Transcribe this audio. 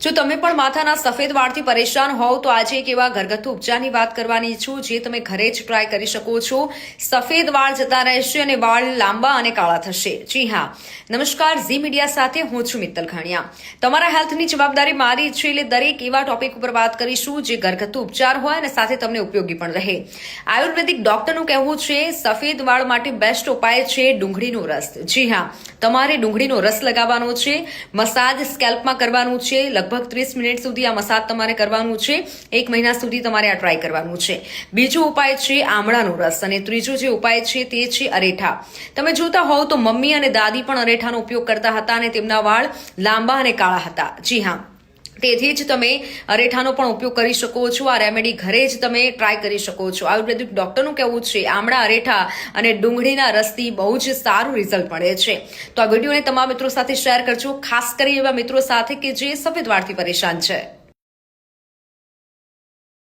જો તમે પણ માથાના સફેદ વાળથી પરેશાન હોવ તો આજે એક એવા ઘરગથ્થુ ઉપચારની વાત કરવાની છું જે તમે ઘરે જ ટ્રાય કરી શકો છો. સફેદ વાળ જતા રહેશે અને વાળ લાંબા અને કાળા થશે. જી હા, નમસ્કાર, ઝી મીડિયા સાથે હું છું મિત્તલ ખાણિયા. તમારા હેલ્થની જવાબદારી મારી છે, એટલે દરેક એવા ટોપિક ઉપર વાત કરીશું જે ઘરગથ્થુ ઉપચાર હોય અને સાથે તમને ઉપયોગી પણ રહે. આયુર્વેદિક ડોક્ટરનું કહેવું છે સફેદ વાળ માટે બેસ્ટ ઉપાય છે ડુંગળીનો રસ. જી હા, તમારે ડુંગળીનો રસ લગાવવાનો છે, મસાજ સ્કેલ્પમાં કરવાનું છે. લગભગ 30 મિનિટ સુધી આ મસાજ તમારે કરવાનું છે. 1 મહિના સુધી તમારે આ ટ્રાય કરવાનું છે. બીજો ઉપાય છે આમળાનો રસ અને ત્રીજો જે ઉપાય છે તે છે અરેઠા. તમે જોતા હોવ તો મમ્મી અને દાદી પણ અરેઠાનો ઉપયોગ કરતા હતા અને તેમના વાળ લાંબા અને કાળા હતા. જી હા, તેથી જ તમે અરેઠાનો પણ ઉપયોગ કરી શકો છો. આ રેમેડી ઘરે જ તમે ટ્રાય કરી શકો છો. આયુર્વેદિક ડોક્ટરનું કહેવું છે આમળા, અરેઠા અને ડુંગળીના રસથી બહુ જ સારું રિઝલ્ટ મળે છે. તો આ વિડીયોને તમામ મિત્રો સાથે શેર કરજો, ખાસ કરી એવા મિત્રો સાથે કે જે સફેદ વાળથી પરેશાન છે.